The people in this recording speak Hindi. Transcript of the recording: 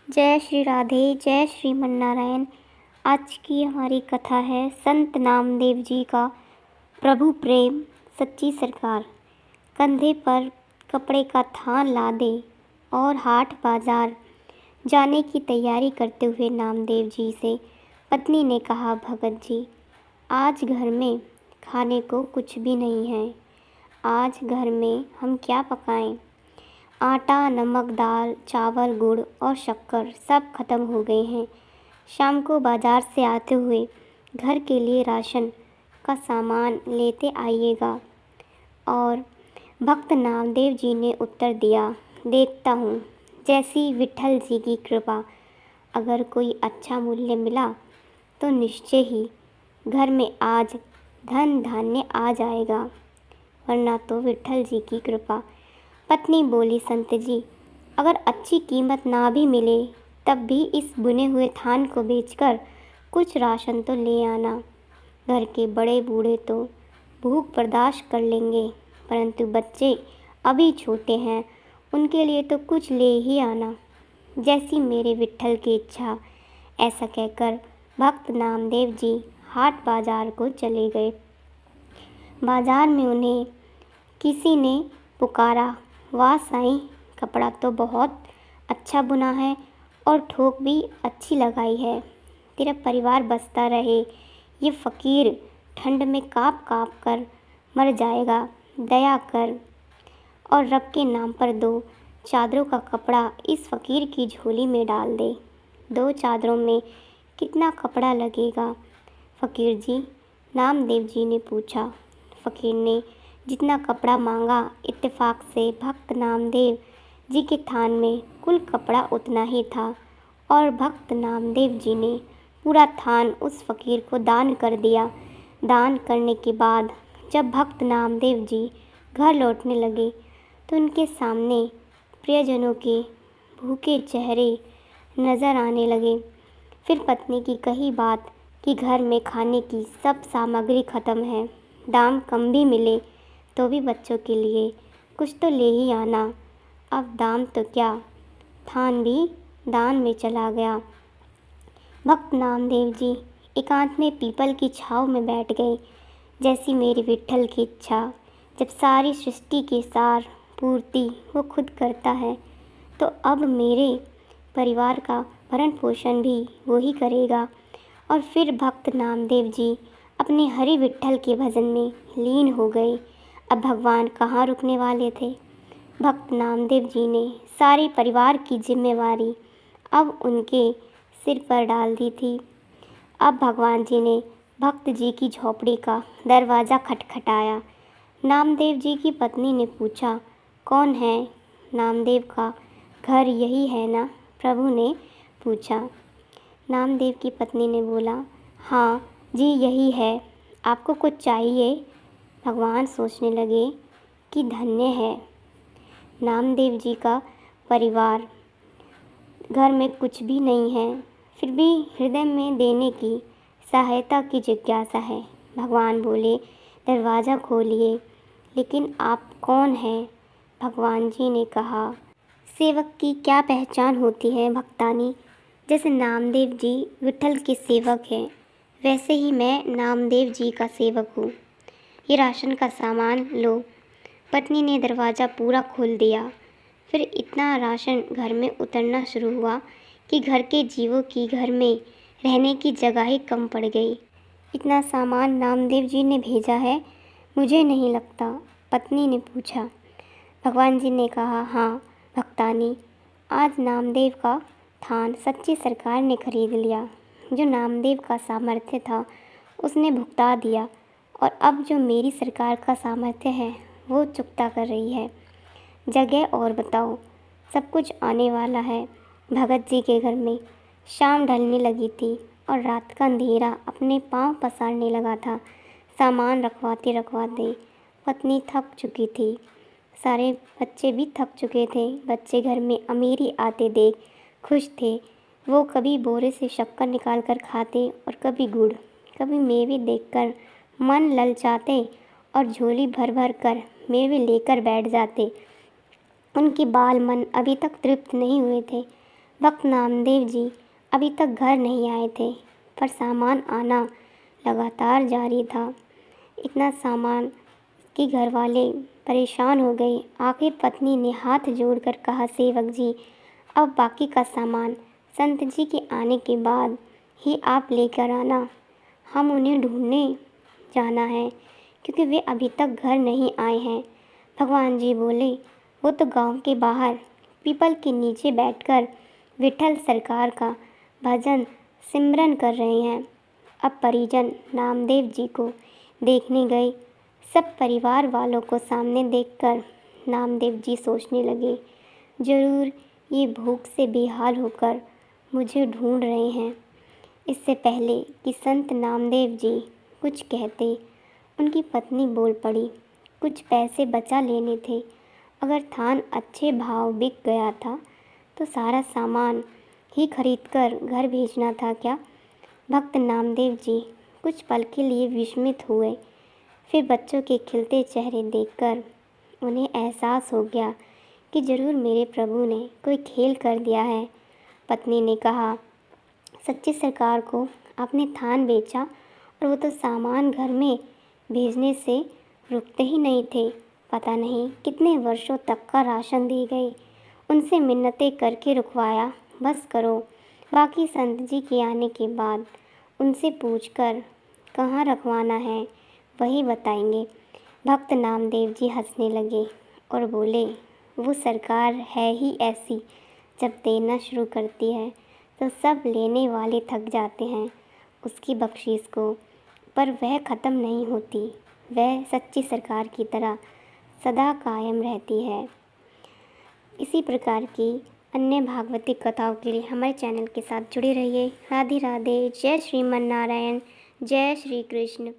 जय श्री राधे, जय श्रीमन नारायण। आज की हमारी कथा है संत नामदेव जी का प्रभु प्रेम सच्ची सरकार। कंधे पर कपड़े का थान लादे और हाट बाजार जाने की तैयारी करते हुए नामदेव जी से पत्नी ने कहा, भगत जी, आज घर में खाने को कुछ भी नहीं है। आज घर में हम क्या पकाएं? आटा, नमक, दाल, चावल, गुड़ और शक्कर सब खत्म हो गए हैं। शाम को बाजार से आते हुए घर के लिए राशन का सामान लेते आइएगा। और भक्त नामदेव जी ने उत्तर दिया, देखता हूँ, जैसी विट्ठल जी की कृपा। अगर कोई अच्छा मूल्य मिला तो निश्चय ही घर में आज धन धान्य आ जाएगा, वरना तो विट्ठल जी की कृपा। पत्नी बोली, संत जी, अगर अच्छी कीमत ना भी मिले तब भी इस बुने हुए थान को बेचकर कुछ राशन तो ले आना। घर के बड़े बूढ़े तो भूख बर्दाश्त कर लेंगे, परंतु बच्चे अभी छोटे हैं, उनके लिए तो कुछ ले ही आना। जैसी मेरे विट्ठल की इच्छा। ऐसा कहकर भक्त नामदेव जी हाट बाजार को चले गए। बाजार में उन्हें किसी ने पुकारा, वाह साईं, कपड़ा तो बहुत अच्छा बुना है और ठोक भी अच्छी लगाई है। तेरा परिवार बसता रहे। ये फ़कीर ठंड में काँप काँप कर मर जाएगा, दया कर और रब के नाम पर 2 चादरों का कपड़ा इस फ़कीर की झोली में डाल दे। 2 चादरों में कितना कपड़ा लगेगा फ़कीर जी? नामदेव जी ने पूछा। फ़कीर ने जितना कपड़ा मांगा, इत्तेफाक से भक्त नामदेव जी के थान में कुल कपड़ा उतना ही था और भक्त नामदेव जी ने पूरा थान उस फ़कीर को दान कर दिया। दान करने के बाद जब भक्त नामदेव जी घर लौटने लगे तो उनके सामने प्रियजनों के भूखे चेहरे नज़र आने लगे। फिर पत्नी की कही बात कि घर में खाने की सब सामग्री ख़त्म है, दाम कम भी मिले तो भी बच्चों के लिए कुछ तो ले ही आना। अब दाम तो क्या, थान भी दान में चला गया। भक्त नामदेव जी एकांत में पीपल की छाँव में बैठ गए। जैसी मेरी विट्ठल की इच्छा। जब सारी सृष्टि के सार पूर्ति वो खुद करता है तो अब मेरे परिवार का भरण पोषण भी वो ही करेगा। और फिर भक्त नामदेव जी अपने हरि विट्ठल के भजन में लीन हो गए। अब भगवान कहाँ रुकने वाले थे। भक्त नामदेव जी ने सारे परिवार की जिम्मेवारी अब उनके सिर पर डाल दी थी। अब भगवान जी ने भक्त जी की झोपड़ी का दरवाज़ा खटखटाया। नामदेव जी की पत्नी ने पूछा, कौन है? नामदेव का घर यही है ना? प्रभु ने पूछा। नामदेव की पत्नी ने बोला, हाँ जी, यही है। आपको कुछ चाहिए? भगवान सोचने लगे कि धन्य है नामदेव जी का परिवार। घर में कुछ भी नहीं है, फिर भी हृदय में देने की सहायता की जिज्ञासा है। भगवान बोले, दरवाज़ा खोलिए। लेकिन आप कौन हैं? भगवान जी ने कहा, सेवक की क्या पहचान होती है भक्तानी। जैसे नामदेव जी विट्ठल के सेवक हैं, वैसे ही मैं नामदेव जी का सेवक हूँ। ये राशन का सामान लो। पत्नी ने दरवाज़ा पूरा खोल दिया। फिर इतना राशन घर में उतरना शुरू हुआ कि घर के जीवों की घर में रहने की जगह ही कम पड़ गई। इतना सामान नामदेव जी ने भेजा है? मुझे नहीं लगता, पत्नी ने पूछा। भगवान जी ने कहा, हाँ भक्तानी, आज नामदेव का थान सच्ची सरकार ने खरीद लिया। जो नामदेव का सामर्थ्य था उसने भुगता दिया और अब जो मेरी सरकार का सामर्थ्य है वो चुकता कर रही है। जगह और बताओ, सब कुछ आने वाला है। भगत जी के घर में शाम ढलने लगी थी और रात का अंधेरा अपने पांव पसारने लगा था। सामान रखवाते रखवाते पत्नी थक चुकी थी। सारे बच्चे भी थक चुके थे। बच्चे घर में अमीरी आते देख खुश थे। वो कभी बोरे से शक्कर निकाल कर खाते और कभी गुड़, कभी मेवे देखकर मन ललचाते और झोली भर भर कर मेवे लेकर बैठ जाते। उनके बाल मन अभी तक तृप्त नहीं हुए थे। भक्त नामदेव जी अभी तक घर नहीं आए थे, पर सामान आना लगातार जारी था। इतना सामान कि घर वाले परेशान हो गए। आखिर पत्नी ने हाथ जोड़कर कहा, सेवक जी, अब बाकी का सामान संत जी के आने के बाद ही आप लेकर आना। हम उन्हें ढूंढने जाना है, क्योंकि वे अभी तक घर नहीं आए हैं। भगवान जी बोले, वो तो गांव के बाहर पीपल के नीचे बैठकर विठल सरकार का भजन सिमरन कर रहे हैं। अब परिजन नामदेव जी को देखने गए। सब परिवार वालों को सामने देखकर नामदेव जी सोचने लगे, जरूर ये भूख से बेहाल होकर मुझे ढूंढ रहे हैं। इससे पहले कि संत नामदेव जी कुछ कहते, उनकी पत्नी बोल पड़ी, कुछ पैसे बचा लेने थे। अगर थान अच्छे भाव बिक गया था तो सारा सामान ही खरीदकर घर भेजना था क्या? भक्त नामदेव जी कुछ पल के लिए विस्मित हुए। फिर बच्चों के खिलते चेहरे देखकर उन्हें एहसास हो गया कि जरूर मेरे प्रभु ने कोई खेल कर दिया है। पत्नी ने कहा, सच्ची सरकार को आपने थान बेचा और वो तो सामान घर में भेजने से रुकते ही नहीं थे। पता नहीं कितने वर्षों तक का राशन दे गए। उनसे मिन्नतें करके रुकवाया। बस करो, बाकी संत जी के आने के बाद उनसे पूछकर कहाँ रखवाना है वही बताएंगे। भक्त नामदेव जी हंसने लगे और बोले, वो सरकार है ही ऐसी, जब देना शुरू करती है तो सब लेने वाले थक जाते हैं उसकी बख्शीश को, पर वह ख़त्म नहीं होती। वह सच्ची सरकार की तरह सदा कायम रहती है। इसी प्रकार की अन्य भागवतिक कथाओं के लिए हमारे चैनल के साथ जुड़े रहिए। राधे राधे। जय श्रीमन नारायण। जय श्री कृष्ण।